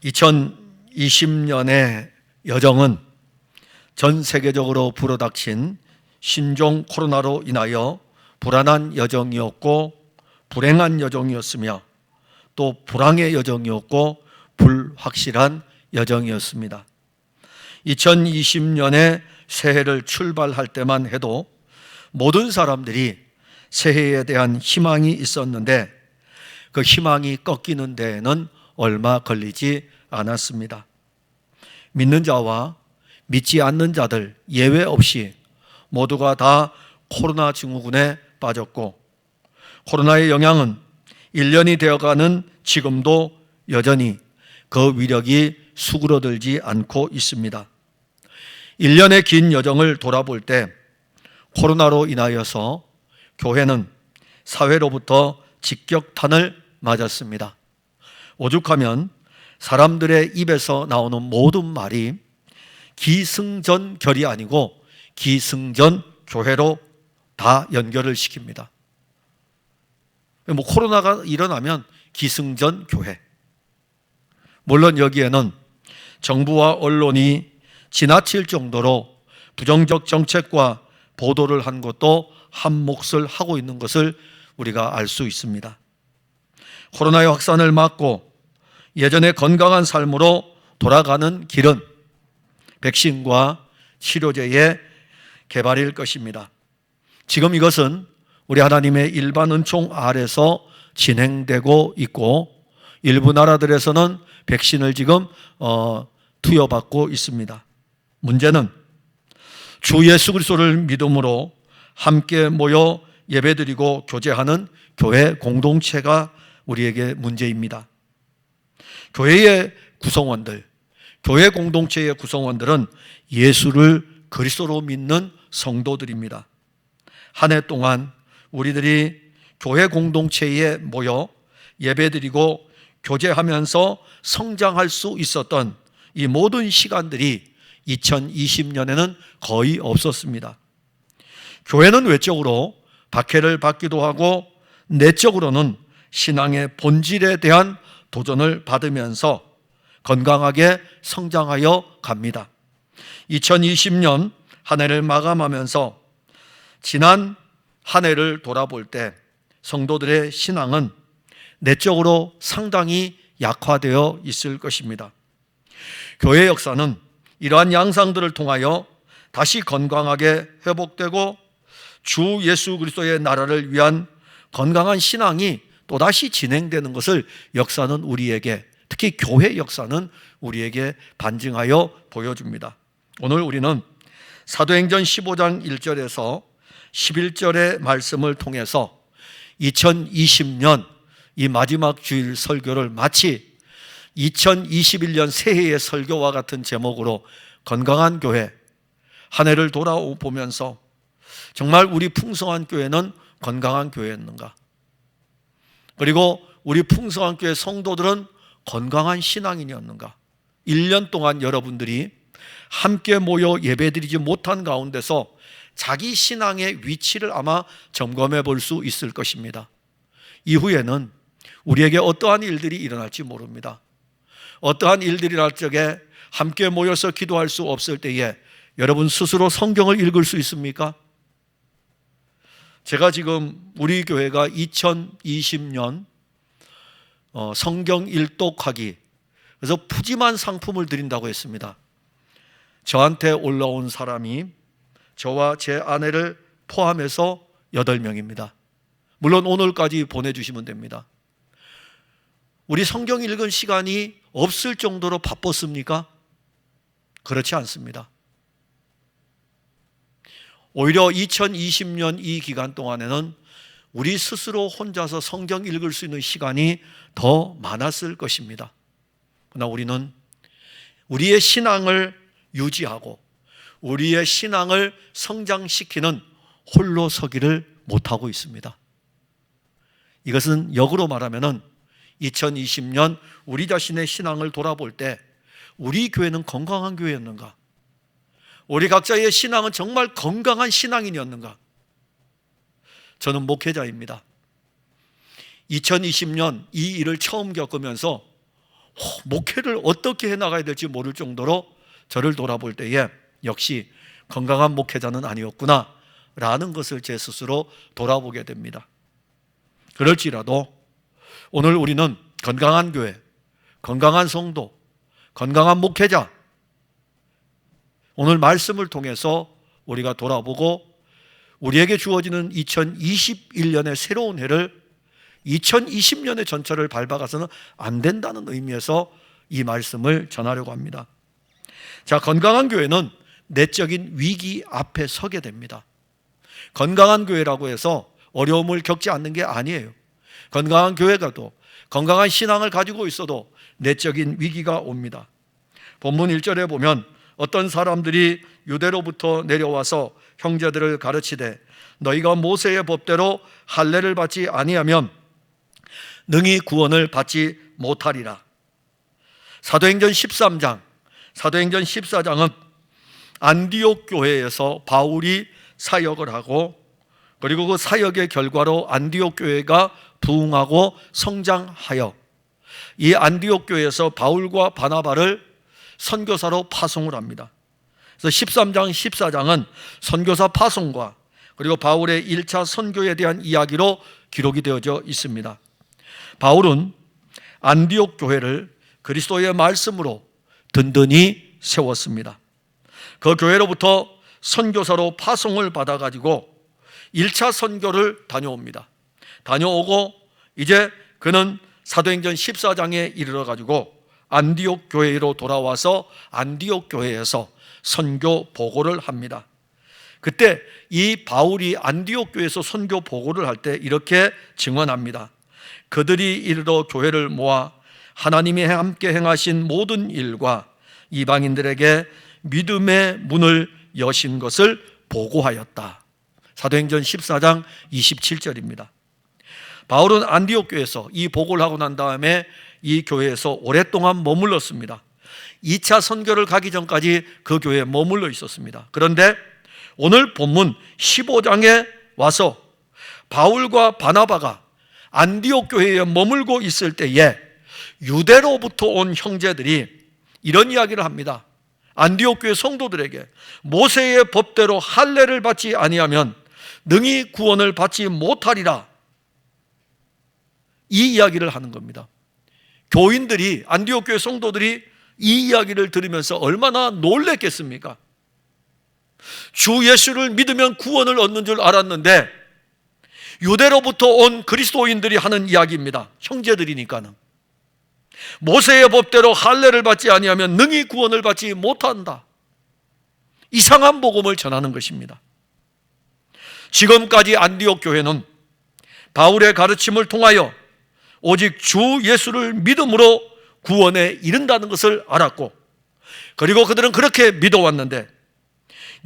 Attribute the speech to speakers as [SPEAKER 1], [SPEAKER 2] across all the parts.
[SPEAKER 1] 2020년의 여정은 전 세계적으로 불어닥친 신종 코로나로 인하여 불안한 여정이었고 불행한 여정이었으며 또 불황의 여정이었고 불확실한 여정이었습니다. 2020년에 새해를 출발할 때만 해도 모든 사람들이 새해에 대한 희망이 있었는데 그 희망이 꺾이는 데에는 얼마 걸리지 않았습니다. 믿는 자와 믿지 않는 자들 예외 없이 모두가 다 코로나 증후군에 빠졌고 코로나의 영향은 1년이 되어가는 지금도 여전히 그 위력이 수그러들지 않고 있습니다. 1년의 긴 여정을 돌아볼 때 코로나로 인하여서 교회는 사회로부터 직격탄을 맞았습니다. 오죽하면 사람들의 입에서 나오는 모든 말이 기승전결이 아니고 기승전교회로 다 연결을 시킵니다. 코로나가 일어나면 기승전교회. 물론 여기에는 정부와 언론이 지나칠 정도로 부정적 정책과 보도를 한 것도 한 몫을 하고 있는 것을 우리가 알 수 있습니다. 코로나의 확산을 막고 예전의 건강한 삶으로 돌아가는 길은 백신과 치료제의 개발일 것입니다. 지금 이것은 우리 하나님의 일반 은총 아래서 진행되고 있고 일부 나라들에서는 백신을 지금 투여받고 있습니다. 문제는 주 예수 그리스도를 믿음으로 함께 모여 예배드리고 교제하는 교회 공동체가 우리에게 문제입니다. 교회의 구성원들, 교회 공동체의 구성원들은 예수를 그리스도로 믿는 성도들입니다. 한 해 동안 우리들이 교회 공동체에 모여 예배드리고 교제하면서 성장할 수 있었던 이 모든 시간들이 2020년에는 거의 없었습니다. 교회는 외적으로 박해를 받기도 하고 내적으로는 신앙의 본질에 대한 도전을 받으면서 건강하게 성장하여 갑니다. 2020년 한 해를 마감하면서 지난 한 해를 돌아볼 때 성도들의 신앙은 내적으로 상당히 약화되어 있을 것입니다. 교회 역사는 이러한 양상들을 통하여 다시 건강하게 회복되고 주 예수 그리스도의 나라를 위한 건강한 신앙이 또다시 진행되는 것을 역사는 우리에게, 특히 교회 역사는 우리에게 반증하여 보여줍니다. 오늘 우리는 사도행전 15장 1절에서 11절의 말씀을 통해서 2020년 이 마지막 주일 설교를 마치 2021년 새해의 설교와 같은 제목으로 건강한 교회 한 해를 돌아보면서 정말 우리 풍성한 교회는 건강한 교회였는가? 그리고 우리 풍성한 교회 성도들은 건강한 신앙인이었는가? 1년 동안 여러분들이 함께 모여 예배드리지 못한 가운데서 자기 신앙의 위치를 아마 점검해 볼 수 있을 것입니다. 이후에는 우리에게 어떠한 일들이 일어날지 모릅니다. 어떠한 일들이 날 적에 함께 모여서 기도할 수 없을 때에 여러분 스스로 성경을 읽을 수 있습니까? 제가 지금 우리 교회가 2020년 성경 일독하기, 그래서 푸짐한 상품을 드린다고 했습니다. 저한테 올라온 사람이 저와 제 아내를 포함해서 8명입니다. 물론 오늘까지 보내주시면 됩니다. 우리 성경 읽은 시간이 없을 정도로 바빴습니까? 그렇지 않습니다. 오히려 2020년 이 기간 동안에는 우리 스스로 혼자서 성경 읽을 수 있는 시간이 더 많았을 것입니다. 그러나 우리는 우리의 신앙을 유지하고 우리의 신앙을 성장시키는 홀로 서기를 못하고 있습니다. 이것은 역으로 말하면 2020년 우리 자신의 신앙을 돌아볼 때 우리 교회는 건강한 교회였는가? 우리 각자의 신앙은 정말 건강한 신앙인이었는가? 저는 목회자입니다. 2020년 이 일을 처음 겪으면서 목회를 어떻게 해나가야 될지 모를 정도로 저를 돌아볼 때에 역시 건강한 목회자는 아니었구나 라는 것을 제 스스로 돌아보게 됩니다. 그럴지라도 오늘 우리는 건강한 교회, 건강한 성도, 건강한 목회자, 오늘 말씀을 통해서 우리가 돌아보고 우리에게 주어지는 2021년의 새로운 해를 2020년의 전철을 밟아가서는 안 된다는 의미에서 이 말씀을 전하려고 합니다. 자, 건강한 교회는 내적인 위기 앞에 서게 됩니다. 건강한 교회라고 해서 어려움을 겪지 않는 게 아니에요. 건강한 교회가도 건강한 신앙을 가지고 있어도 내적인 위기가 옵니다. 본문 1절에 보면 어떤 사람들이 유대로부터 내려와서 형제들을 가르치되 너희가 모세의 법대로 할례를 받지 아니하면 능히 구원을 받지 못하리라. 사도행전 13장, 사도행전 14장은 안디옥 교회에서 바울이 사역을 하고 그리고 그 사역의 결과로 안디옥 교회가 부흥하고 성장하여 이 안디옥 교회에서 바울과 바나바를 선교사로 파송을 합니다. 그래서 13장, 14장은 선교사 파송과 그리고 바울의 1차 선교에 대한 이야기로 기록이 되어져 있습니다. 바울은 안디옥 교회를 그리스도의 말씀으로 든든히 세웠습니다. 그 교회로부터 선교사로 파송을 받아가지고 1차 선교를 다녀옵니다. 다녀오고 이제 그는 사도행전 14장에 이르러가지고 안디옥 교회로 돌아와서 안디옥 교회에서 선교 보고를 합니다. 그때 이 바울이 안디옥 교회에서 선교 보고를 할 때 이렇게 증언합니다. 그들이 이르러 교회를 모아 하나님이 함께 행하신 모든 일과 이방인들에게 믿음의 문을 여신 것을 보고하였다. 사도행전 14장 27절입니다. 바울은 안디옥 교회에서 이 보고를 하고 난 다음에 이 교회에서 오랫동안 머물렀습니다. 2차 선교를 가기 전까지 그 교회에 머물러 있었습니다. 그런데 오늘 본문 15장에 와서 바울과 바나바가 안디옥 교회에 머물고 있을 때에 유대로부터 온 형제들이 이런 이야기를 합니다. 안디옥 교회 성도들에게 모세의 법대로 할례를 받지 아니하면 능히 구원을 받지 못하리라. 이 이야기를 하는 겁니다. 교인들이, 안디옥 교회 성도들이 이 이야기를 들으면서 얼마나 놀랬겠습니까? 주 예수를 믿으면 구원을 얻는 줄 알았는데 유대로부터 온 그리스도인들이 하는 이야기입니다. 형제들이니까는 모세의 법대로 할례를 받지 아니하면 능히 구원을 받지 못한다. 이상한 복음을 전하는 것입니다. 지금까지 안디옥 교회는 바울의 가르침을 통하여 오직 주 예수를 믿음으로 구원에 이른다는 것을 알았고 그리고 그들은 그렇게 믿어왔는데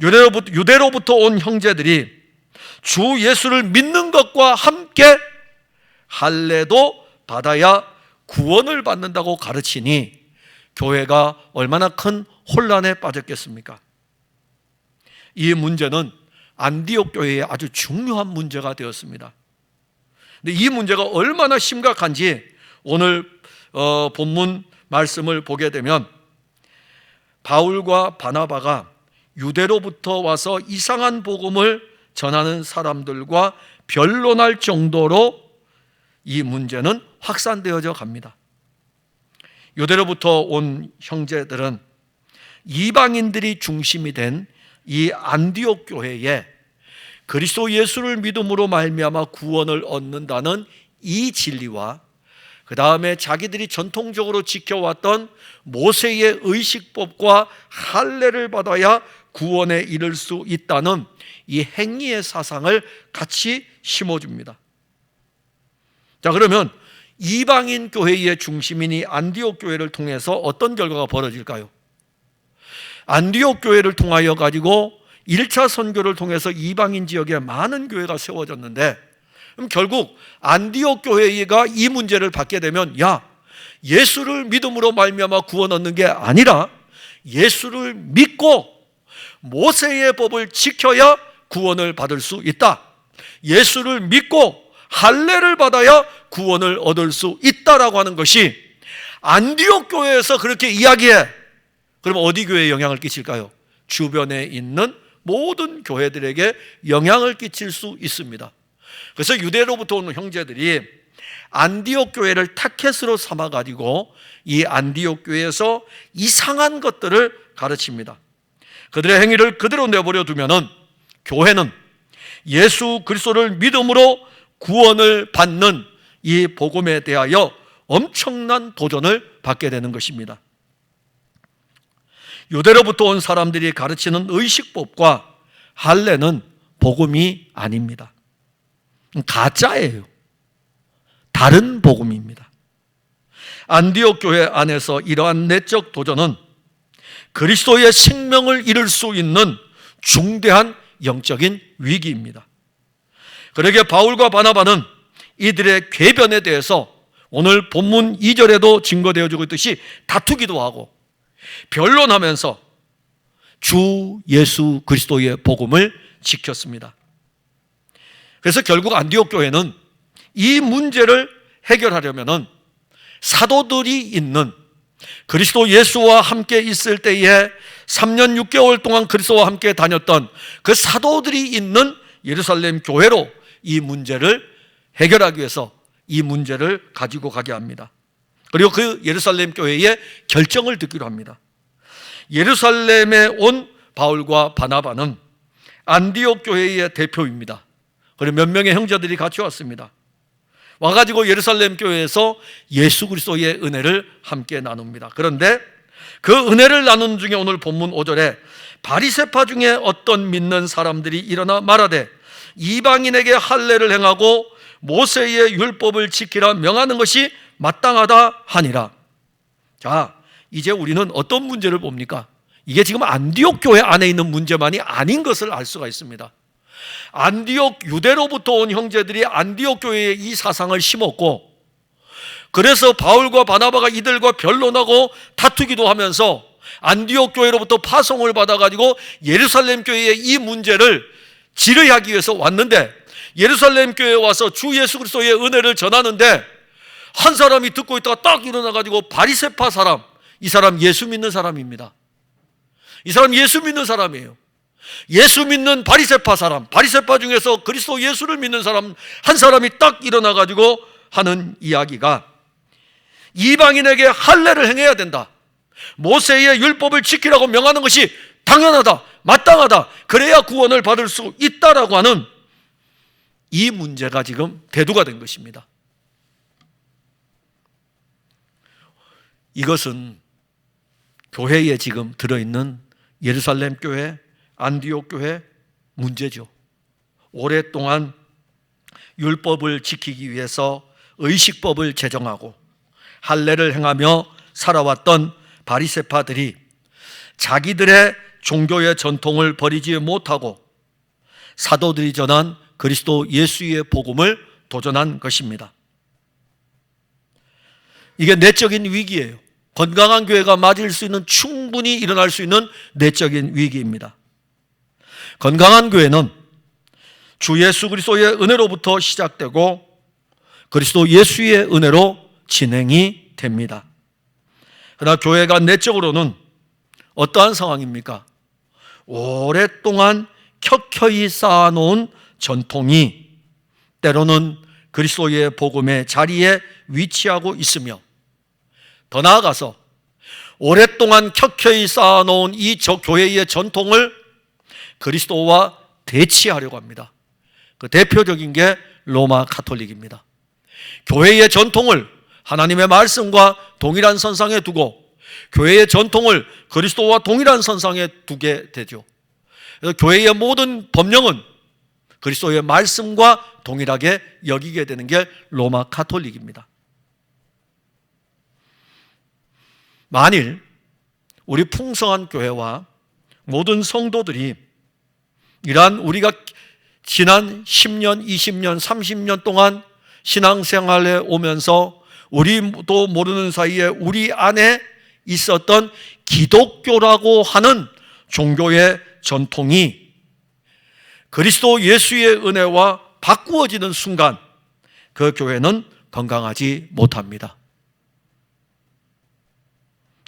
[SPEAKER 1] 유대로부터 온 형제들이 주 예수를 믿는 것과 함께 할례도 받아야 구원을 받는다고 가르치니 교회가 얼마나 큰 혼란에 빠졌겠습니까? 이 문제는 안디옥 교회의 아주 중요한 문제가 되었습니다. 근데 이 문제가 얼마나 심각한지 오늘 본문 말씀을 보게 되면 바울과 바나바가 유대로부터 와서 이상한 복음을 전하는 사람들과 변론할 정도로 이 문제는 확산되어져 갑니다. 유대로부터 온 형제들은 이방인들이 중심이 된 이 안디옥 교회에 그리스도 예수를 믿음으로 말미암아 구원을 얻는다는 이 진리와 그 다음에 자기들이 전통적으로 지켜왔던 모세의 의식법과 할례를 받아야 구원에 이를 수 있다는 이 행위의 사상을 같이 심어줍니다. 자, 그러면 이방인 교회의 중심인 이 안디옥 교회를 통해서 어떤 결과가 벌어질까요? 안디옥 교회를 통하여 가지고 1차 선교를 통해서 이방인 지역에 많은 교회가 세워졌는데 그럼 결국 안디옥 교회가 이 문제를 받게 되면 예수를 믿음으로 말미암아 구원 얻는 게 아니라 예수를 믿고 모세의 법을 지켜야 구원을 받을 수 있다. 예수를 믿고 할례를 받아야 구원을 얻을 수 있다라고 하는 것이 안디옥 교회에서 그렇게 이야기해. 그럼 어디 교회에 영향을 끼칠까요? 주변에 있는 모든 교회들에게 영향을 끼칠 수 있습니다. 그래서 유대로부터 오는 형제들이 안디옥 교회를 타켓으로 삼아가지고 이 안디옥 교회에서 이상한 것들을 가르칩니다. 그들의 행위를 그대로 내버려 두면은 교회는 예수 그리스도를 믿음으로 구원을 받는 이 복음에 대하여 엄청난 도전을 받게 되는 것입니다. 유대로부터 온 사람들이 가르치는 의식법과 할례는 복음이 아닙니다. 가짜예요. 다른 복음입니다. 안디옥 교회 안에서 이러한 내적 도전은 그리스도의 생명을 잃을 수 있는 중대한 영적인 위기입니다. 그러기에 바울과 바나바는 이들의 궤변에 대해서 오늘 본문 2절에도 증거되어지고 있듯이 다투기도 하고 변론하면서 주 예수 그리스도의 복음을 지켰습니다. 그래서 결국 안디옥 교회는 이 문제를 해결하려면 사도들이 있는 그리스도 예수와 함께 있을 때에 3년 6개월 동안 그리스도와 함께 다녔던 그 사도들이 있는 예루살렘 교회로 이 문제를 해결하기 위해서 이 문제를 가지고 가게 합니다. 그리고 그 예루살렘 교회의 결정을 듣기로 합니다. 예루살렘에 온 바울과 바나바는 안디옥 교회의 대표입니다. 그리고 몇 명의 형제들이 같이 왔습니다. 와가지고 예루살렘 교회에서 예수 그리스도의 은혜를 함께 나눕니다. 그런데 그 은혜를 나눈 중에 오늘 본문 5절에 바리새파 중에 어떤 믿는 사람들이 일어나 말하되 이방인에게 할례를 행하고 모세의 율법을 지키라 명하는 것이 마땅하다 하니라. 자, 이제 우리는 어떤 문제를 봅니까? 이게 지금 안디옥 교회 안에 있는 문제만이 아닌 것을 알 수가 있습니다. 안디옥 유대로부터 온 형제들이 안디옥 교회에 이 사상을 심었고, 그래서 바울과 바나바가 이들과 변론하고 다투기도 하면서 안디옥 교회로부터 파송을 받아가지고 예루살렘 교회의 이 문제를 질의하기 위해서 왔는데, 예루살렘 교회에 와서 주 예수 그리스도의 은혜를 전하는데 한 사람이 듣고 있다가 딱 일어나가지고 바리새파 사람, 이 사람 예수 믿는 사람입니다. 이 사람 예수 믿는 사람이에요. 예수 믿는 바리새파 사람, 바리새파 중에서 그리스도 예수를 믿는 사람 한 사람이 딱 일어나가지고 하는 이야기가 이방인에게 할례를 행해야 된다, 모세의 율법을 지키라고 명하는 것이 당연하다, 마땅하다, 그래야 구원을 받을 수 있다라고 하는 이 문제가 지금 대두가 된 것입니다. 이것은 교회에 지금 들어있는 예루살렘 교회, 안디옥 교회 문제죠. 오랫동안 율법을 지키기 위해서 의식법을 제정하고 할례를 행하며 살아왔던 바리새파들이 자기들의 종교의 전통을 버리지 못하고 사도들이 전한 그리스도 예수의 복음을 도전한 것입니다. 이게 내적인 위기예요. 건강한 교회가 맞을 수 있는, 충분히 일어날 수 있는 내적인 위기입니다. 건강한 교회는 주 예수 그리스도의 은혜로부터 시작되고 그리스도 예수의 은혜로 진행이 됩니다. 그러나 교회가 내적으로는 어떠한 상황입니까? 오랫동안 켜켜이 쌓아놓은 전통이 때로는 그리스도의 복음의 자리에 위치하고 있으며, 더 나아가서 오랫동안 켜켜이 쌓아놓은 이 교회의 전통을 그리스도와 대치하려고 합니다. 그 대표적인 게 로마 가톨릭입니다. 교회의 전통을 하나님의 말씀과 동일한 선상에 두고 교회의 전통을 그리스도와 동일한 선상에 두게 되죠. 그래서 교회의 모든 법령은 그리스도의 말씀과 동일하게 여기게 되는 게 로마 가톨릭입니다. 만일 우리 풍성한 교회와 모든 성도들이 이러한 우리가 지난 10년, 20년, 30년 동안 신앙생활에 오면서 우리도 모르는 사이에 우리 안에 있었던 기독교라고 하는 종교의 전통이 그리스도 예수의 은혜와 바꾸어지는 순간 그 교회는 건강하지 못합니다.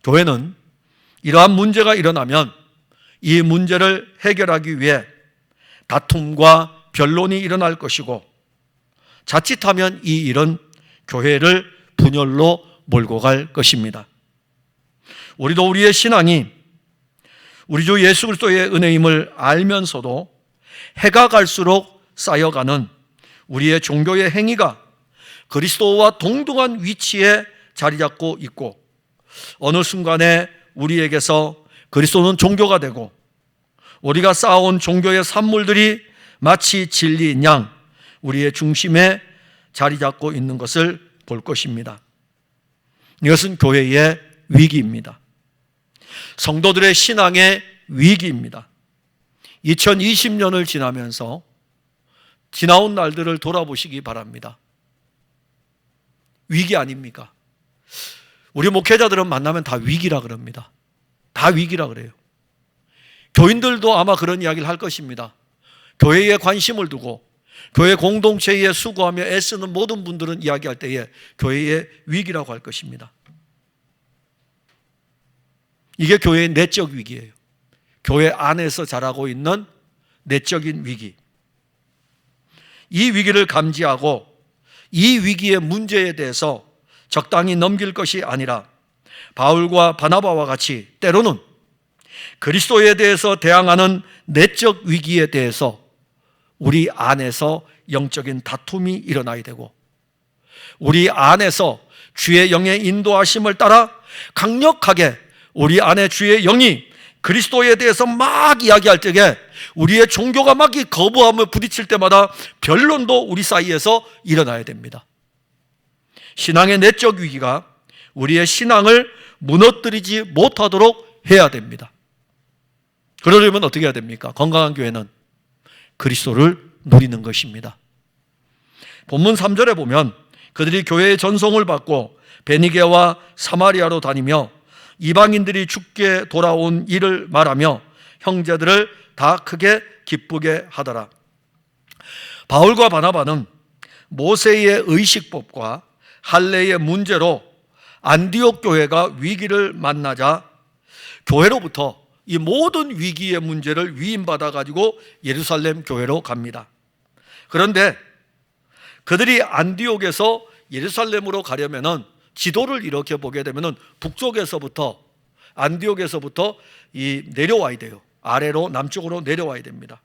[SPEAKER 1] 교회는 이러한 문제가 일어나면 이 문제를 해결하기 위해 다툼과 변론이 일어날 것이고, 자칫하면 이 일은 교회를 분열로 몰고 갈 것입니다. 우리도 우리의 신앙이 우리 주 예수 그리스도의 은혜임을 알면서도 해가 갈수록 쌓여가는 우리의 종교의 행위가 그리스도와 동등한 위치에 자리 잡고 있고, 어느 순간에 우리에게서 그리스도는 종교가 되고 우리가 쌓아온 종교의 산물들이 마치 진리인 양 우리의 중심에 자리 잡고 있는 것을 볼 것입니다. 이것은 교회의 위기입니다. 성도들의 신앙의 위기입니다. 2020년을 지나면서 지나온 날들을 돌아보시기 바랍니다. 위기 아닙니까? 우리 목회자들은 만나면 다 위기라 그럽니다. 다 위기라 그래요. 교인들도 아마 그런 이야기를 할 것입니다. 교회에 관심을 두고 교회 공동체에 수고하며 애쓰는 모든 분들은 이야기할 때에 교회의 위기라고 할 것입니다. 이게 교회의 내적 위기예요. 교회 안에서 자라고 있는 내적인 위기. 이 위기를 감지하고 이 위기의 문제에 대해서 적당히 넘길 것이 아니라 바울과 바나바와 같이 때로는 그리스도에 대해서 대항하는 내적 위기에 대해서 우리 안에서 영적인 다툼이 일어나야 되고, 우리 안에서 주의 영의 인도하심을 따라 강력하게 우리 안에 주의 영이 그리스도에 대해서 막 이야기할 때에 우리의 종교가 막 거부함을 부딪힐 때마다 변론도 우리 사이에서 일어나야 됩니다. 신앙의 내적 위기가 우리의 신앙을 무너뜨리지 못하도록 해야 됩니다. 그러려면 어떻게 해야 됩니까? 건강한 교회는 그리스도를 누리는 것입니다. 본문 3절에 보면 그들이 교회의 전송을 받고 베니게와 사마리아로 다니며 이방인들이 죽게 돌아온 일을 말하며 형제들을 다 크게 기쁘게 하더라. 바울과 바나바는 모세의 의식법과 할례의 문제로 안디옥 교회가 위기를 만나자 교회로부터 이 모든 위기의 문제를 위임받아 가지고 예루살렘 교회로 갑니다. 그런데 그들이 안디옥에서 예루살렘으로 가려면은 지도를 이렇게 보게 되면은 북쪽에서부터 안디옥에서부터 내려와야 돼요. 아래로 남쪽으로 내려와야 됩니다.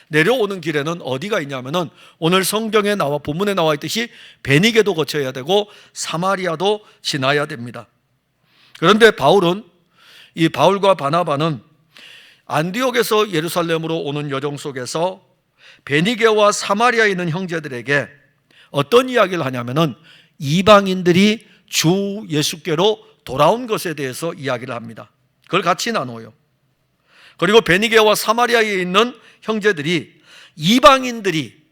[SPEAKER 1] 내려오는 길에는 어디가 있냐면은 오늘 성경에 나와 본문에 나와 있듯이 베니게도 거쳐야 되고 사마리아도 지나야 됩니다. 그런데 바울과 바나바는 안디옥에서 예루살렘으로 오는 여정 속에서 베니게와 사마리아에 있는 형제들에게 어떤 이야기를 하냐면은 이방인들이 주 예수께로 돌아온 것에 대해서 이야기를 합니다. 그걸 같이 나눠요. 그리고 베니게와 사마리아에 있는 형제들이 이방인들이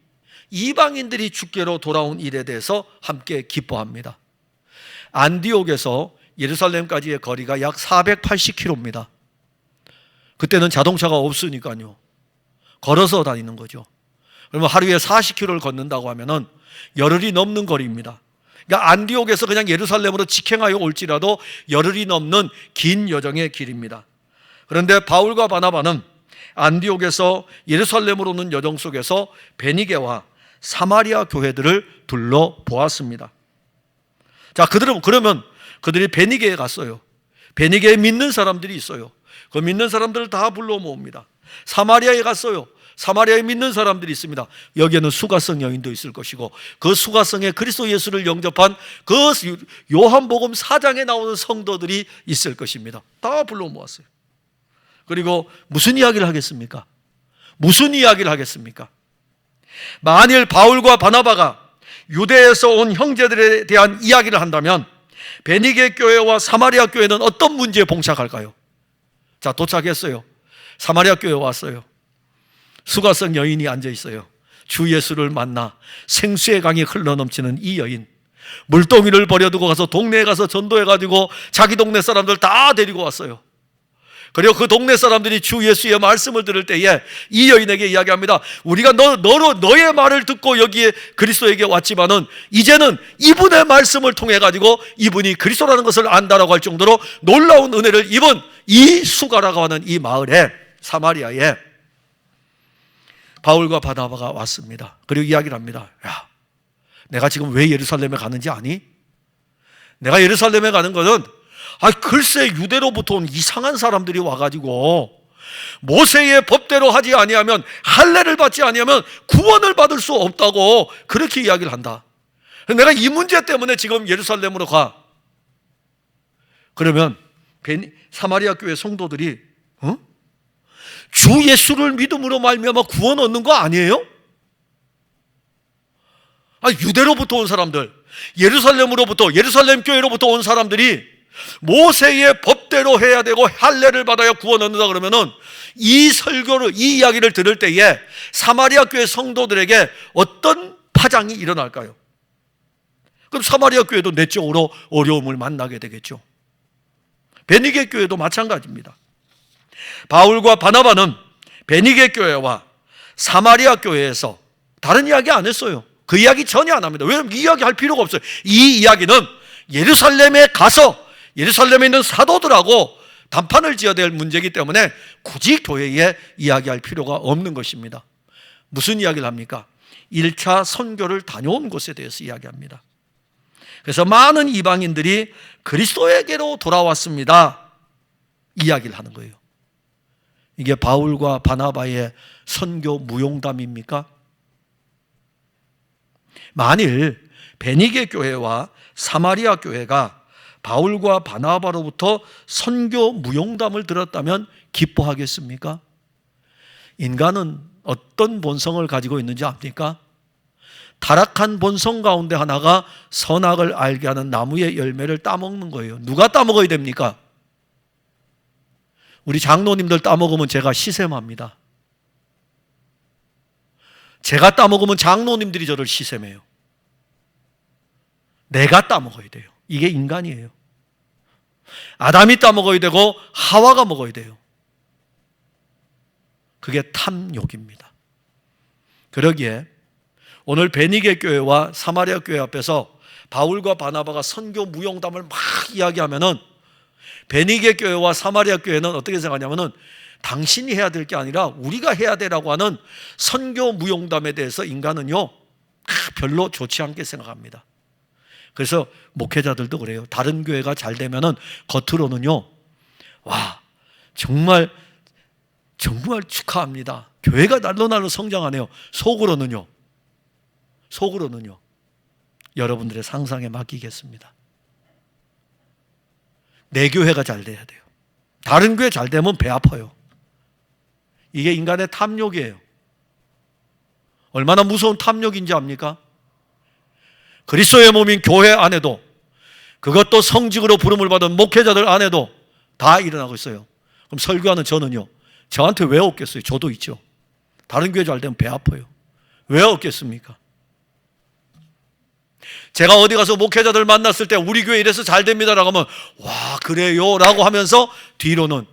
[SPEAKER 1] 주께로 돌아온 일에 대해서 함께 기뻐합니다. 안디옥에서 예루살렘까지의 거리가 약 480km입니다. 그때는 자동차가 없으니까요. 걸어서 다니는 거죠. 그러면 하루에 40km를 걷는다고 하면은 열흘이 넘는 거리입니다. 그러니까 안디옥에서 그냥 예루살렘으로 직행하여 올지라도 열흘이 넘는 긴 여정의 길입니다. 그런데 바울과 바나바는 안디옥에서 예루살렘으로 오는 여정 속에서 베니게와 사마리아 교회들을 둘러보았습니다. 자, 그러면 그들이 베니게에 갔어요. 베니게에 믿는 사람들이 있어요. 그 믿는 사람들을 다 불러 모읍니다. 사마리아에 갔어요. 사마리아에 믿는 사람들이 있습니다. 여기에는 수가성 여인도 있을 것이고 그 수가성에 그리스도 예수를 영접한 그 요한복음 4장에 나오는 성도들이 있을 것입니다. 다 불러 모았어요. 그리고 무슨 이야기를 하겠습니까? 만일 바울과 바나바가 유대에서 온 형제들에 대한 이야기를 한다면 베니게 교회와 사마리아 교회는 어떤 문제에 봉착할까요? 자, 도착했어요. 사마리아 교회 왔어요. 수가성 여인이 앉아 있어요. 주 예수를 만나 생수의 강이 흘러넘치는 이 여인, 물동이를 버려두고 가서 동네에 가서 전도해가지고 자기 동네 사람들 다 데리고 왔어요. 그리고 그 동네 사람들이 주 예수의 말씀을 들을 때에 이 여인에게 이야기합니다. 우리가 너의 말을 듣고 여기에 그리스도에게 왔지만은 이제는 이분의 말씀을 통해 가지고 이분이 그리스도라는 것을 안다라고 할 정도로 놀라운 은혜를 입은 이 수가라고 하는 이 마을에, 사마리아에 바울과 바나바가 왔습니다. 그리고 이야기를 합니다. 야, 내가 지금 왜 예루살렘에 가는지 아니? 내가 예루살렘에 가는 것은 글쎄 유대로부터 온 이상한 사람들이 와가지고 모세의 법대로 하지 아니하면, 할례를 받지 아니하면 구원을 받을 수 없다고 그렇게 이야기를 한다. 내가 이 문제 때문에 지금 예루살렘으로 가. 그러면 사마리아 교회 성도들이 주 예수를 믿음으로 말미암아 구원 얻는 거 아니에요? 유대로부터 온 사람들, 예루살렘 교회로부터 온 사람들이 모세의 법대로 해야 되고 할례를 받아야 구원 얻는다 그러면은 이 설교를, 이 이야기를 들을 때에 사마리아 교회 성도들에게 어떤 파장이 일어날까요? 그럼 사마리아 교회도 내적으로 어려움을 만나게 되겠죠. 베니게 교회도 마찬가지입니다. 바울과 바나바는 베니게 교회와 사마리아 교회에서 다른 이야기 안 했어요. 그 이야기 전혀 안 합니다. 왜냐하면 이 이야기 할 필요가 없어요. 이 이야기는 예루살렘에 가서 예루살렘에 있는 사도들하고 단판을 지어야 될 문제이기 때문에 굳이 교회에 이야기할 필요가 없는 것입니다. 무슨 이야기를 합니까? 1차 선교를 다녀온 곳에 대해서 이야기합니다. 그래서 많은 이방인들이 그리스도에게로 돌아왔습니다, 이야기를 하는 거예요. 이게 바울과 바나바의 선교 무용담입니까? 만일 베니게 교회와 사마리아 교회가 바울과 바나바로부터 선교 무용담을 들었다면 기뻐하겠습니까? 인간은 어떤 본성을 가지고 있는지 압니까? 타락한 본성 가운데 하나가 선악을 알게 하는 나무의 열매를 따먹는 거예요. 누가 따먹어야 됩니까? 우리 장로님들 따먹으면 제가 시샘합니다. 제가 따먹으면 장로님들이 저를 시샘해요. 내가 따먹어야 돼요. 이게 인간이에요. 아담이 따먹어야 되고 하와가 먹어야 돼요. 그게 탐욕입니다. 그러기에 오늘 베니게 교회와 사마리아 교회 앞에서 바울과 바나바가 선교 무용담을 막 이야기하면은 베니게 교회와 사마리아 교회는 어떻게 생각하냐면은 당신이 해야 될 게 아니라 우리가 해야 되라고 하는 선교 무용담에 대해서 인간은요 별로 좋지 않게 생각합니다. 그래서 목회자들도 그래요. 다른 교회가 잘 되면은 겉으로는요, 와, 정말 축하합니다. 교회가 날로 성장하네요. 속으로는요, 여러분들의 상상에 맡기겠습니다. 내 교회가 잘 돼야 돼요. 다른 교회 잘 되면 배 아파요. 이게 인간의 탐욕이에요. 얼마나 무서운 탐욕인지 압니까? 그리스도의 몸인 교회 안에도, 그것도 성직으로 부름을 받은 목회자들 안에도 다 일어나고 있어요. 그럼 설교하는 저는요, 저한테 왜 없겠어요? 저도 있죠. 다른 교회 잘 되면 배 아파요. 왜 없겠습니까? 제가 어디 가서 목회자들 만났을 때 우리 교회 이래서 잘 됩니다라고 하면 와 그래요 라고 하면서 뒤로는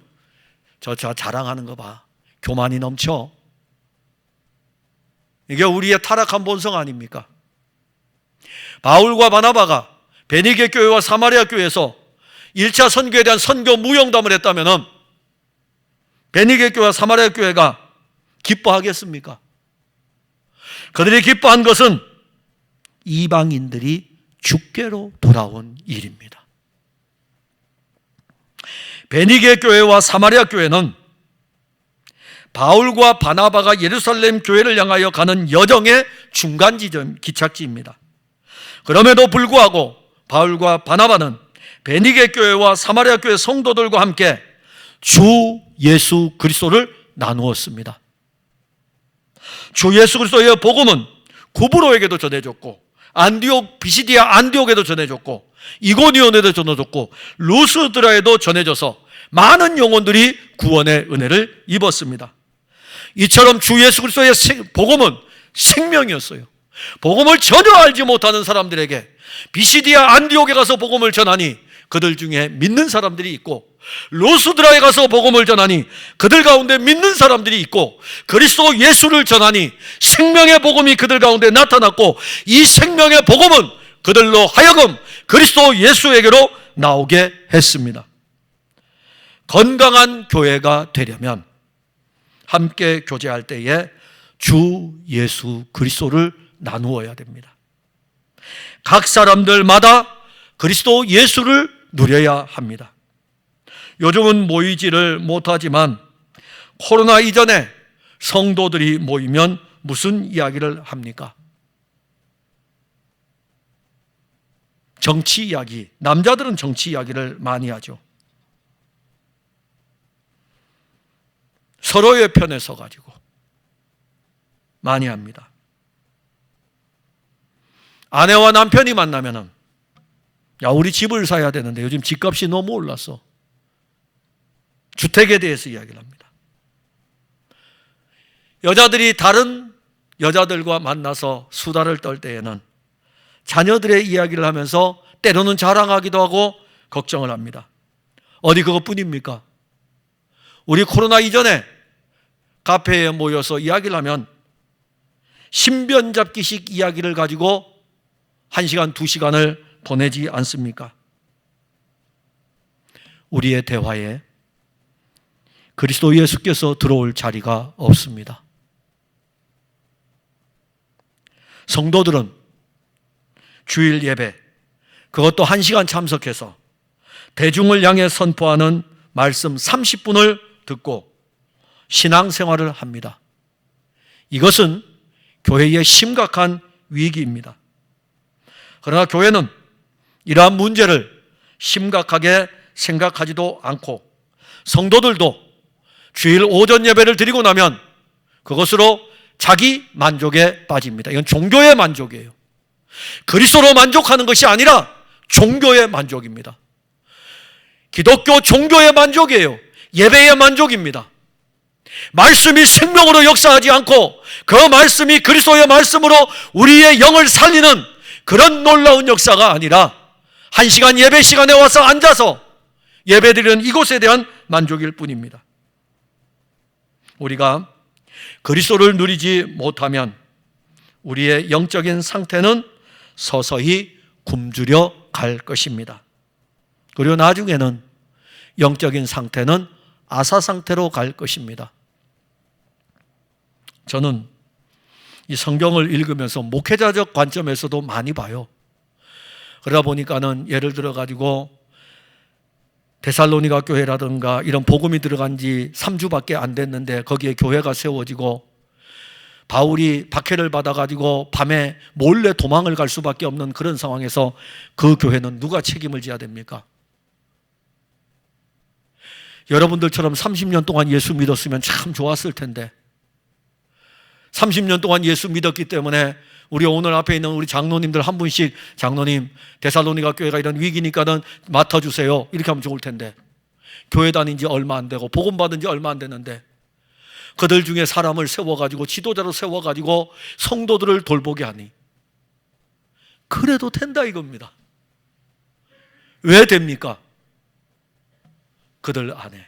[SPEAKER 1] 저 자랑하는 거 봐, 교만이 넘쳐. 이게 우리의 타락한 본성 아닙니까? 바울과 바나바가 베니게 교회와 사마리아 교회에서 1차 선교에 대한 선교 무용담을 했다면 베니게 교회와 사마리아 교회가 기뻐하겠습니까? 그들이 기뻐한 것은 이방인들이 주께로 돌아온 일입니다. 베니게 교회와 사마리아 교회는 바울과 바나바가 예루살렘 교회를 향하여 가는 여정의 중간 지점, 기착지입니다. 그럼에도 불구하고 바울과 바나바는 베니게 교회와 사마리아 교회 성도들과 함께 주 예수 그리스도를 나누었습니다. 주 예수 그리스도의 복음은 구브로에게도 전해졌고, 비시디아 안디옥에도 전해졌고, 이고니온에도 전해졌고, 루스드라에도 전해져서 많은 영혼들이 구원의 은혜를 입었습니다. 이처럼 주 예수 그리스도의 복음은 생명이었어요. 복음을 전혀 알지 못하는 사람들에게 비시디아 안디옥에 가서 복음을 전하니 그들 중에 믿는 사람들이 있고, 루스드라에 가서 복음을 전하니 그들 가운데 믿는 사람들이 있고, 그리스도 예수를 전하니 생명의 복음이 그들 가운데 나타났고, 이 생명의 복음은 그들로 하여금 그리스도 예수에게로 나오게 했습니다. 건강한 교회가 되려면 함께 교제할 때에 주 예수 그리스도를 나누어야 됩니다. 각 사람들마다 그리스도 예수를 누려야 합니다. 요즘은 모이지를 못하지만 코로나 이전에 성도들이 모이면 무슨 이야기를 합니까? 정치 이야기. 남자들은 정치 이야기를 많이 하죠. 서로의 편에 서가지고 많이 합니다. 아내와 남편이 만나면은, 야, 우리 집을 사야 되는데 요즘 집값이 너무 올랐어. 주택에 대해서 이야기를 합니다. 여자들이 다른 여자들과 만나서 수다를 떨 때에는 자녀들의 이야기를 하면서 때로는 자랑하기도 하고 걱정을 합니다. 어디 그것뿐입니까? 우리 코로나 이전에 카페에 모여서 이야기를 하면 신변잡기식 이야기를 가지고 1시간, 2시간을 보내지 않습니까? 우리의 대화에 그리스도 예수께서 들어올 자리가 없습니다. 성도들은 주일 예배, 그것도 1시간 참석해서 대중을 향해 선포하는 말씀 30분을 듣고 신앙생활을 합니다. 이것은 교회의 심각한 위기입니다. 그러나 교회는 이러한 문제를 심각하게 생각하지도 않고, 성도들도 주일 오전 예배를 드리고 나면 그것으로 자기 만족에 빠집니다. 이건 종교의 만족이에요. 그리스도로 만족하는 것이 아니라 종교의 만족입니다. 기독교 종교의 만족이에요. 예배의 만족입니다. 말씀이 생명으로 역사하지 않고 그 말씀이 그리스도의 말씀으로 우리의 영을 살리는 그런 놀라운 역사가 아니라 1시간 예배 시간에 와서 앉아서 예배드리는 이곳에 대한 만족일 뿐입니다. 우리가 그리스도를 누리지 못하면 우리의 영적인 상태는 서서히 굶주려 갈 것입니다. 그리고 나중에는 영적인 상태는 아사 상태로 갈 것입니다. 저는 이 성경을 읽으면서 목회자적 관점에서도 많이 봐요. 그러다 보니까는 예를 들어 가지고 데살로니가 교회라든가 이런 복음이 들어간 지 3주밖에 안 됐는데 거기에 교회가 세워지고 바울이 박해를 받아가지고 밤에 몰래 도망을 갈 수밖에 없는 그런 상황에서 그 교회는 누가 책임을 져야 됩니까? 여러분들처럼 30년 동안 예수 믿었으면 참 좋았을 텐데, 30년 동안 예수 믿었기 때문에 우리 오늘 앞에 있는 우리 장로님들 한 분씩, 장로님 데살로니가 교회가 이런 위기니까는 맡아주세요, 이렇게 하면 좋을 텐데, 교회 다닌 지 얼마 안 되고 복음 받은 지 얼마 안 됐는데 그들 중에 사람을 세워가지고 지도자로 세워가지고 성도들을 돌보게 하니 그래도 된다 이겁니다. 왜 됩니까? 그들 안에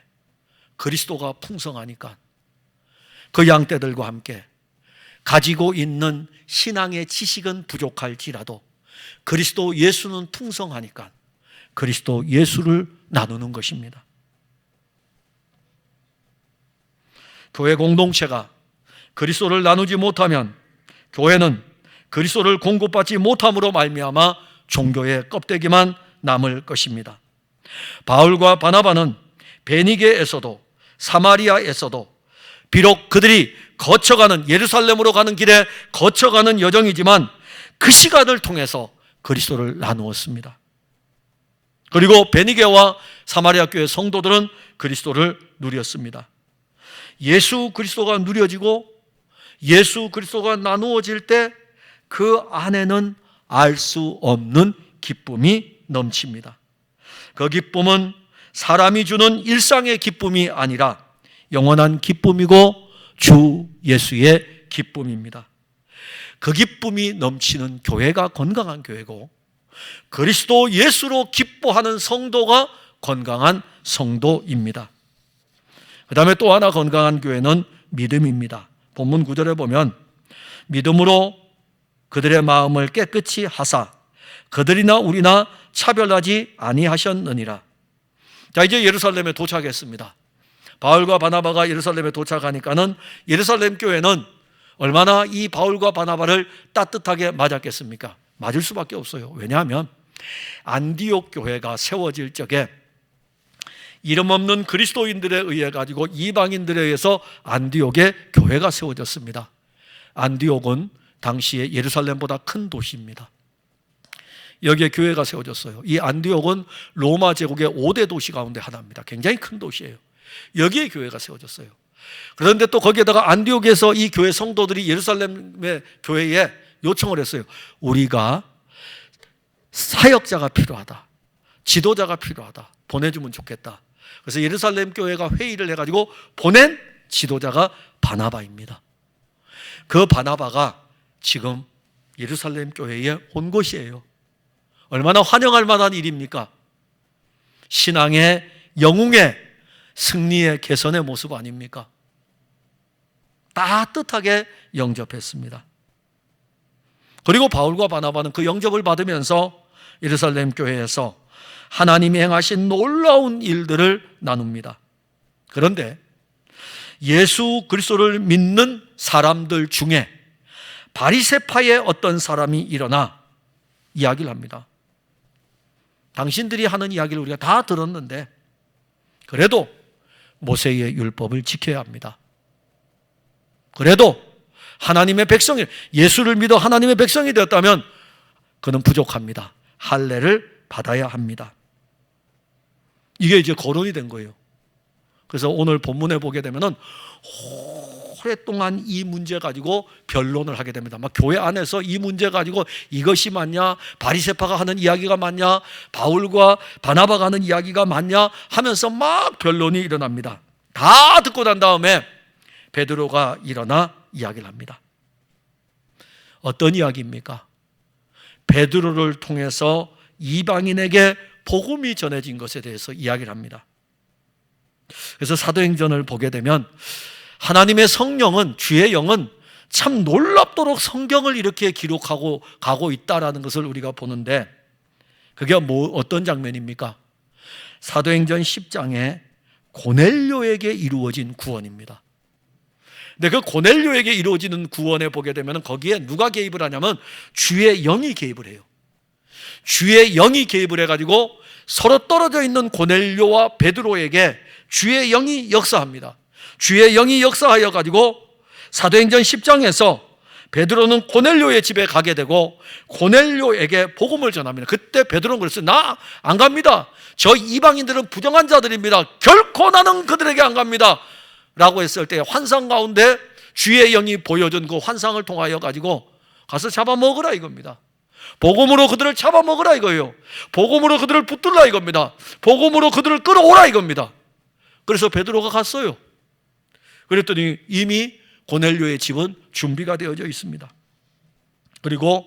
[SPEAKER 1] 그리스도가 풍성하니까 그 양떼들과 함께 가지고 있는 신앙의 지식은 부족할지라도 그리스도 예수는 풍성하니까 그리스도 예수를 나누는 것입니다. 교회 공동체가 그리스도를 나누지 못하면 교회는 그리스도를 공급받지 못함으로 말미암아 종교의 껍데기만 남을 것입니다. 바울과 바나바는 베니게에서도 사마리아에서도 비록 그들이 거쳐가는 예루살렘으로 가는 길에 거쳐가는 여정이지만 그 시간을 통해서 그리스도를 나누었습니다. 그리고 베니게와 사마리아 교회 성도들은 그리스도를 누렸습니다. 예수 그리스도가 누려지고 예수 그리스도가 나누어질 때 그 안에는 알 수 없는 기쁨이 넘칩니다. 그 기쁨은 사람이 주는 일상의 기쁨이 아니라 영원한 기쁨이고 주 예수의 기쁨입니다. 그 기쁨이 넘치는 교회가 건강한 교회고 그리스도 예수로 기뻐하는 성도가 건강한 성도입니다. 그 다음에 또 하나 건강한 교회는 믿음입니다. 본문 9절에 보면 믿음으로 그들의 마음을 깨끗이 하사 그들이나 우리나 차별하지 아니하셨느니라. 자, 이제 예루살렘에 도착했습니다. 바울과 바나바가 예루살렘에 도착하니까는 예루살렘 교회는 얼마나 이 바울과 바나바를 따뜻하게 맞았겠습니까? 맞을 수밖에 없어요. 왜냐하면 안디옥 교회가 세워질 적에 이름 없는 그리스도인들에 의해 가지고 이방인들에 의해서 안디옥의 교회가 세워졌습니다. 안디옥은 당시에 예루살렘보다 큰 도시입니다. 여기에 교회가 세워졌어요. 이 안디옥은 로마 제국의 5대 도시 가운데 하나입니다. 굉장히 큰 도시예요. 여기에 교회가 세워졌어요. 그런데 또 거기에다가 안디옥에서 이 교회 성도들이 예루살렘의 교회에 요청을 했어요. 우리가 사역자가 필요하다, 지도자가 필요하다, 보내주면 좋겠다. 그래서 예루살렘 교회가 회의를 해가지고 보낸 지도자가 바나바입니다. 그 바나바가 지금 예루살렘 교회에 온 것이에요. 얼마나 환영할 만한 일입니까? 신앙의 영웅의 승리의 개선의 모습 아닙니까? 따뜻하게 영접했습니다. 그리고 바울과 바나바는 그 영접을 받으면서 예루살렘 교회에서 하나님이 행하신 놀라운 일들을 나눕니다. 그런데 예수 그리스도를 믿는 사람들 중에 바리새파의 어떤 사람이 일어나 이야기를 합니다. 당신들이 하는 이야기를 우리가 다 들었는데 그래도 모세의 율법을 지켜야 합니다. 그래도 하나님의 백성이, 예수를 믿어 하나님의 백성이 되었다면 그는 부족합니다. 할례를 받아야 합니다. 이게 이제 거론이 된 거예요. 그래서 오늘 본문에 보게 되면은 오랫동안 이 문제 가지고 변론을 하게 됩니다. 막 교회 안에서 이 문제 가지고 이것이 맞냐, 바리새파가 하는 이야기가 맞냐, 바울과 바나바가 하는 이야기가 맞냐 하면서 막 변론이 일어납니다. 다 듣고 난 다음에 베드로가 일어나 이야기를 합니다. 어떤 이야기입니까? 베드로를 통해서 이방인에게 복음이 전해진 것에 대해서 이야기를 합니다. 그래서 사도행전을 보게 되면 하나님의 성령은, 주의 영은 참 놀랍도록 성경을 이렇게 기록하고 가고 있다라는 것을 우리가 보는데 그게 어떤 장면입니까? 사도행전 10장에 고넬료에게 이루어진 구원입니다. 근데 그 고넬료에게 이루어지는 구원에 보게 되면 거기에 누가 개입을 하냐면 주의 영이 개입을 해요. 주의 영이 개입을 해가지고 서로 떨어져 있는 고넬료와 베드로에게 주의 영이 역사합니다. 주의 영이 역사하여 가지고 사도행전 10장에서 베드로는 고넬료의 집에 가게 되고 고넬료에게 복음을 전합니다. 그때 베드로는 그랬어요. 나 안 갑니다. 저 이방인들은 부정한 자들입니다. 결코 나는 그들에게 안 갑니다. 라고 했을 때 환상 가운데 주의 영이 보여준 그 환상을 통하여 가지고 가서 잡아먹으라 이겁니다. 복음으로 그들을 잡아먹으라 이거예요. 복음으로 그들을 붙들라 이겁니다. 복음으로 그들을 끌어오라 이겁니다. 그래서 베드로가 갔어요. 그랬더니 이미 고넬료의 집은 준비가 되어져 있습니다. 그리고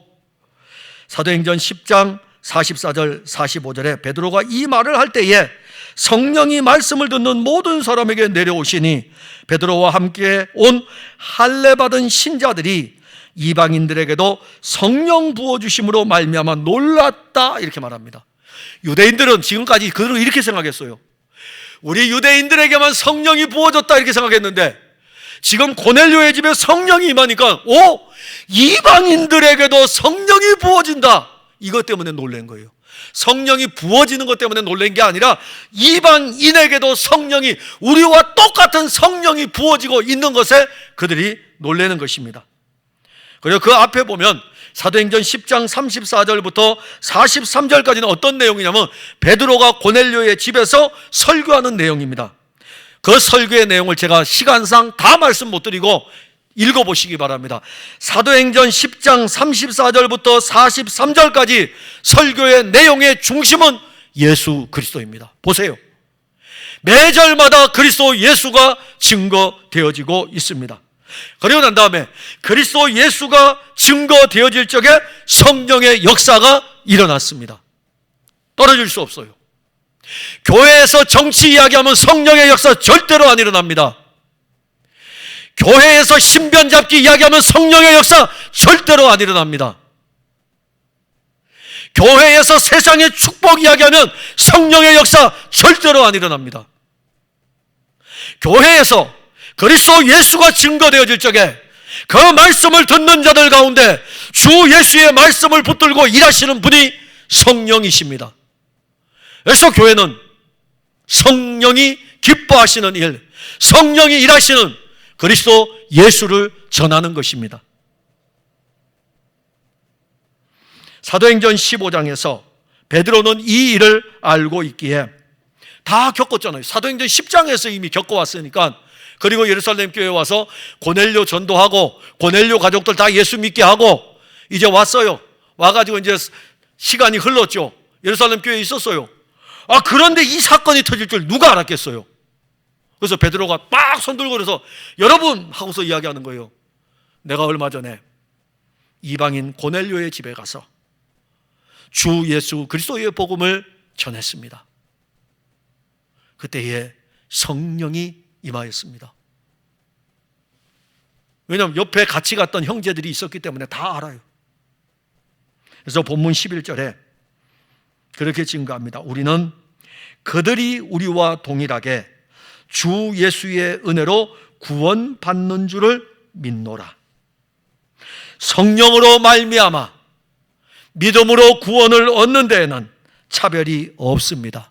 [SPEAKER 1] 사도행전 10장 44절 45절에 베드로가 이 말을 할 때에 성령이 말씀을 듣는 모든 사람에게 내려오시니 베드로와 함께 온 할례 받은 신자들이 이방인들에게도 성령 부어주심으로 말미암아 놀랐다 이렇게 말합니다. 유대인들은 지금까지 그들은 이렇게 생각했어요. 우리 유대인들에게만 성령이 부어졌다 이렇게 생각했는데 지금 고넬료의 집에 성령이 임하니까 이방인들에게도 성령이 부어진다. 이것 때문에 놀란 거예요. 성령이 부어지는 것 때문에 놀란 게 아니라 이방인에게도 성령이, 우리와 똑같은 성령이 부어지고 있는 것에 그들이 놀라는 것입니다. 그리고 그 앞에 보면 사도행전 10장 34절부터 43절까지는 어떤 내용이냐면 베드로가 고넬료의 집에서 설교하는 내용입니다. 그 설교의 내용을 제가 시간상 다 말씀 못 드리고 읽어보시기 바랍니다. 사도행전 10장 34절부터 43절까지 설교의 내용의 중심은 예수 그리스도입니다. 보세요. 매절마다 그리스도 예수가 증거되어지고 있습니다. 그리고 난 다음에 그리스도 예수가 증거되어질 적에 성령의 역사가 일어났습니다. 떨어질 수 없어요. 교회에서 정치 이야기하면 성령의 역사 절대로 안 일어납니다. 교회에서 신변 잡기 이야기하면 성령의 역사 절대로 안 일어납니다. 교회에서 세상의 축복 이야기하면 성령의 역사 절대로 안 일어납니다. 교회에서 그리스도 예수가 증거되어질 적에 그 말씀을 듣는 자들 가운데 주 예수의 말씀을 붙들고 일하시는 분이 성령이십니다. 그래서 교회는 성령이 기뻐하시는 일, 성령이 일하시는 그리스도 예수를 전하는 것입니다. 사도행전 15장에서 베드로는 이 일을 알고 있기에 다 겪었잖아요. 사도행전 10장에서 이미 겪어왔으니까. 그리고 예루살렘 교회에 와서 고넬료 전도하고 고넬료 가족들 다 예수 믿게 하고 이제 왔어요. 와가지고 이제 시간이 흘렀죠. 예루살렘 교회에 있었어요. 그런데 이 사건이 터질 줄 누가 알았겠어요? 그래서 베드로가 막 손들고 그래서 여러분 하고서 이야기하는 거예요. 내가 얼마 전에 이방인 고넬료의 집에 가서 주 예수 그리스도의 복음을 전했습니다. 그때에 성령이 임하였습니다. 왜냐하면 옆에 같이 갔던 형제들이 있었기 때문에 다 알아요. 그래서 본문 11절에 그렇게 증거합니다. 우리는 그들이 우리와 동일하게 주 예수의 은혜로 구원받는 줄을 믿노라. 성령으로 말미암아 믿음으로 구원을 얻는 데에는 차별이 없습니다.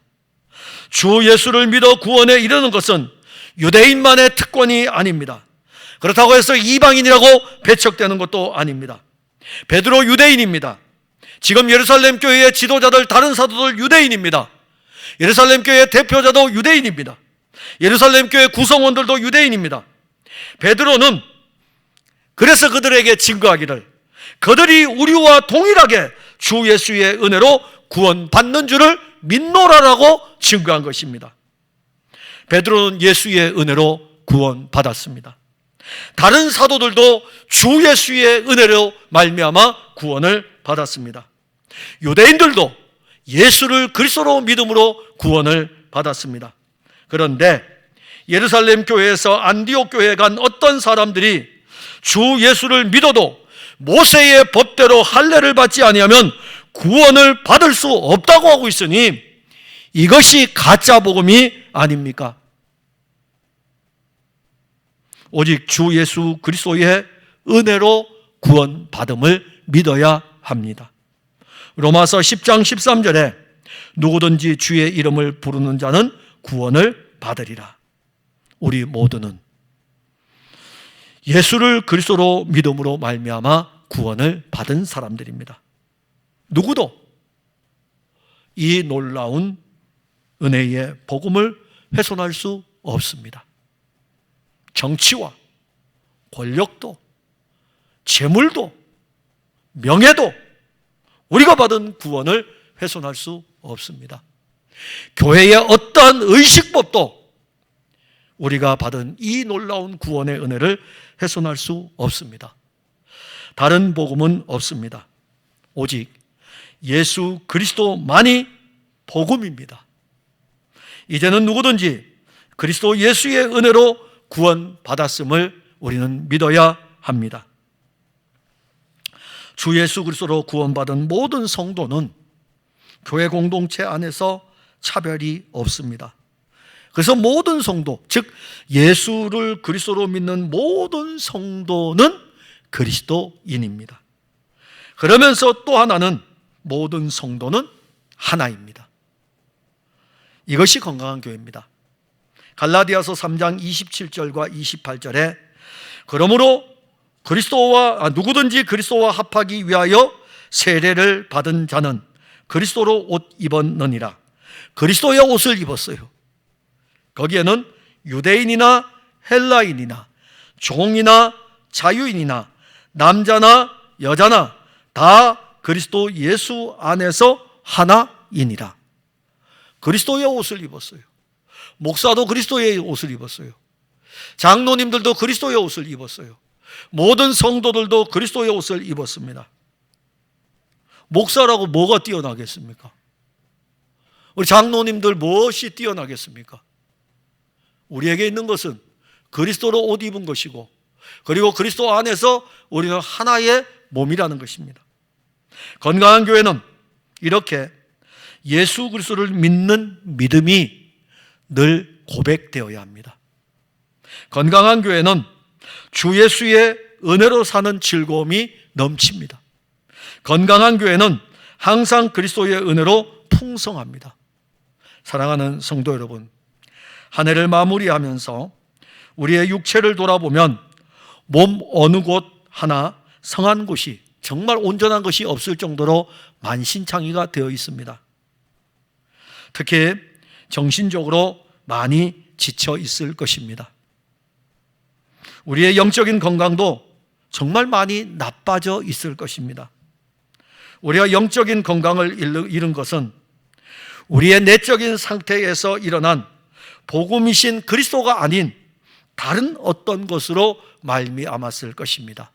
[SPEAKER 1] 주 예수를 믿어 구원에 이르는 것은 유대인만의 특권이 아닙니다. 그렇다고 해서 이방인이라고 배척되는 것도 아닙니다. 베드로 유대인입니다. 지금 예루살렘 교회의 지도자들, 다른 사도들 유대인입니다. 예루살렘 교회의 대표자도 유대인입니다. 예루살렘 교회 구성원들도 유대인입니다. 베드로는 그래서 그들에게 증거하기를 그들이 우리와 동일하게 주 예수의 은혜로 구원받는 줄을 믿노라라고 증거한 것입니다. 베드로는 예수의 은혜로 구원받았습니다. 다른 사도들도 주 예수의 은혜로 말미암아 구원을 받았습니다. 유대인들도 예수를 그리스도로 믿음으로 구원을 받았습니다. 그런데 예루살렘 교회에서 안디옥 교회에 간 어떤 사람들이 주 예수를 믿어도 모세의 법대로 할례를 받지 아니하면 구원을 받을 수 없다고 하고 있으니 이것이 가짜 복음이 아닙니까? 오직 주 예수 그리스도의 은혜로 구원받음을 믿어야 합니다. 로마서 10장 13절에 누구든지 주의 이름을 부르는 자는 구원을 받으리라. 우리 모두는 예수를 그리스도로 믿음으로 말미암아 구원을 받은 사람들입니다. 누구도 이 놀라운 은혜의 복음을 훼손할 수 없습니다. 정치와 권력도 재물도 명예도 우리가 받은 구원을 훼손할 수 없습니다. 교회의 어떠한 의식법도 우리가 받은 이 놀라운 구원의 은혜를 훼손할 수 없습니다. 다른 복음은 없습니다. 오직 예수 그리스도만이 복음입니다. 이제는 누구든지 그리스도 예수의 은혜로 구원받았음을 우리는 믿어야 합니다. 주 예수 그리스도로 구원받은 모든 성도는 교회 공동체 안에서 차별이 없습니다. 그래서 모든 성도, 즉 예수를 그리스도로 믿는 모든 성도는 그리스도인입니다. 그러면서 또 하나는 모든 성도는 하나입니다. 이것이 건강한 교회입니다. 갈라디아서 3장 27절과 28절에 그러므로 누구든지 그리스도와 합하기 위하여 세례를 받은 자는 그리스도로 옷 입었느니라. 그리스도의 옷을 입었어요. 거기에는 유대인이나 헬라인이나 종이나 자유인이나 남자나 여자나 다 그리스도 예수 안에서 하나이니라. 그리스도의 옷을 입었어요. 목사도 그리스도의 옷을 입었어요. 장로님들도 그리스도의 옷을 입었어요. 모든 성도들도 그리스도의 옷을 입었습니다. 목사라고 뭐가 뛰어나겠습니까? 우리 장로님들 무엇이 뛰어나겠습니까? 우리에게 있는 것은 그리스도로 옷 입은 것이고, 그리고 그리스도 안에서 우리는 하나의 몸이라는 것입니다. 건강한 교회는 이렇게 예수 그리스도를 믿는 믿음이 늘 고백되어야 합니다. 건강한 교회는 주 예수의 은혜로 사는 즐거움이 넘칩니다. 건강한 교회는 항상 그리스도의 은혜로 풍성합니다. 사랑하는 성도 여러분, 한 해를 마무리하면서 우리의 육체를 돌아보면 몸 어느 곳 하나 성한 곳이, 정말 온전한 것이 없을 정도로 만신창이가 되어 있습니다. 특히 정신적으로 많이 지쳐 있을 것입니다. 우리의 영적인 건강도 정말 많이 나빠져 있을 것입니다. 우리가 영적인 건강을 잃은 것은 우리의 내적인 상태에서 일어난 복음이신 그리스도가 아닌 다른 어떤 것으로 말미암았을 것입니다.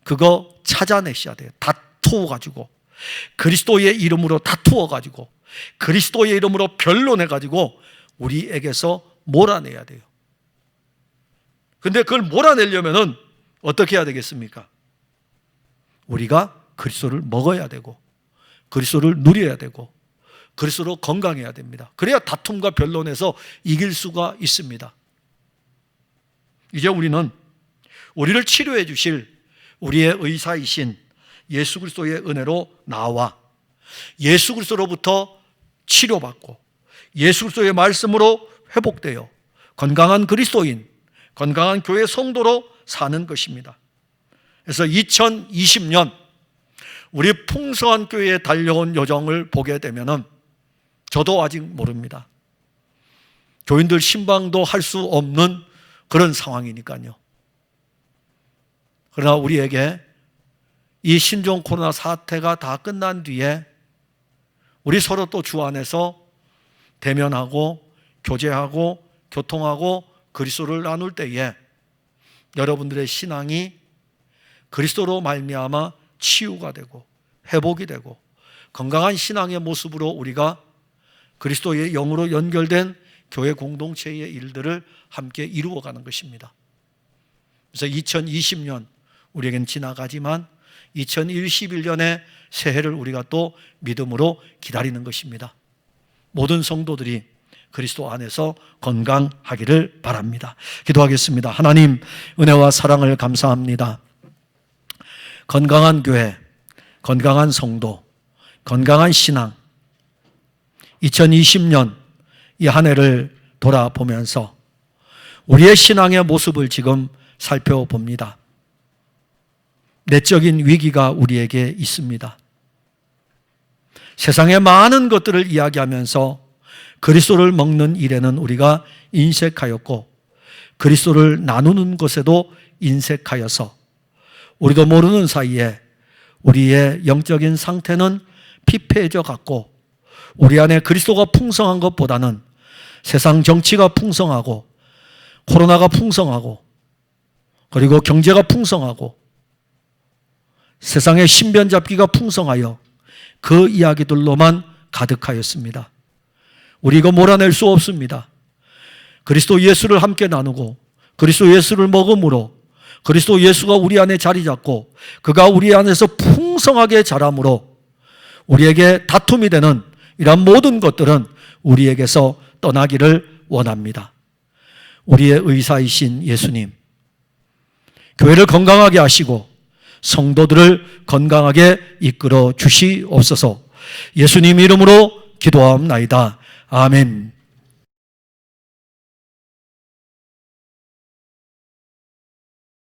[SPEAKER 1] 그거 찾아내셔야 돼요. 다투어가지고, 그리스도의 이름으로 다투어가지고, 그리스도의 이름으로 변론해가지고 우리에게서 몰아내야 돼요. 근데 그걸 몰아내려면은 어떻게 해야 되겠습니까? 우리가 그리스도를 먹어야 되고, 그리스도를 누려야 되고, 그리스도로 건강해야 됩니다. 그래야 다툼과 변론에서 이길 수가 있습니다. 이제 우리는 우리를 치료해 주실 우리의 의사이신 예수 그리스도의 은혜로 나와 예수 그리스도로부터 치료받고 예수 그리스도의 말씀으로 회복되어 건강한 그리스도인, 건강한 교회 성도로 사는 것입니다. 그래서 2020년 우리 풍성한 교회에 달려온 여정을 보게 되면은 저도 아직 모릅니다. 교인들 신방도 할 수 없는 그런 상황이니까요. 그러나 우리에게 이 신종 코로나 사태가 다 끝난 뒤에 우리 서로 또 주 안에서 대면하고 교제하고 교통하고 그리스도를 나눌 때에 여러분들의 신앙이 그리스도로 말미암아 치유가 되고 회복이 되고 건강한 신앙의 모습으로 우리가 그리스도의 영으로 연결된 교회 공동체의 일들을 함께 이루어가는 것입니다. 그래서 2020년 우리에겐 지나가지만 2021년의 새해를 우리가 또 믿음으로 기다리는 것입니다. 모든 성도들이 그리스도 안에서 건강하기를 바랍니다. 기도하겠습니다. 하나님, 은혜와 사랑을 감사합니다. 건강한 교회, 건강한 성도, 건강한 신앙, 2020년 이 한 해를 돌아보면서 우리의 신앙의 모습을 지금 살펴봅니다. 내적인 위기가 우리에게 있습니다. 세상의 많은 것들을 이야기하면서 그리스도를 먹는 일에는 우리가 인색하였고 그리스도를 나누는 것에도 인색하여서 우리도 모르는 사이에 우리의 영적인 상태는 피폐해져 갔고 우리 안에 그리스도가 풍성한 것보다는 세상 정치가 풍성하고 코로나가 풍성하고 그리고 경제가 풍성하고 세상의 신변잡기가 풍성하여 그 이야기들로만 가득하였습니다. 우리 이거 몰아낼 수 없습니다. 그리스도 예수를 함께 나누고 그리스도 예수를 먹음으로 그리스도 예수가 우리 안에 자리 잡고 그가 우리 안에서 풍성하게 자람으로 우리에게 다툼이 되는 이런 모든 것들은 우리에게서 떠나기를 원합니다. 우리의 의사이신 예수님, 교회를 건강하게 하시고 성도들을 건강하게 이끌어 주시옵소서. 예수님 이름으로 기도하옵나이다. 아멘.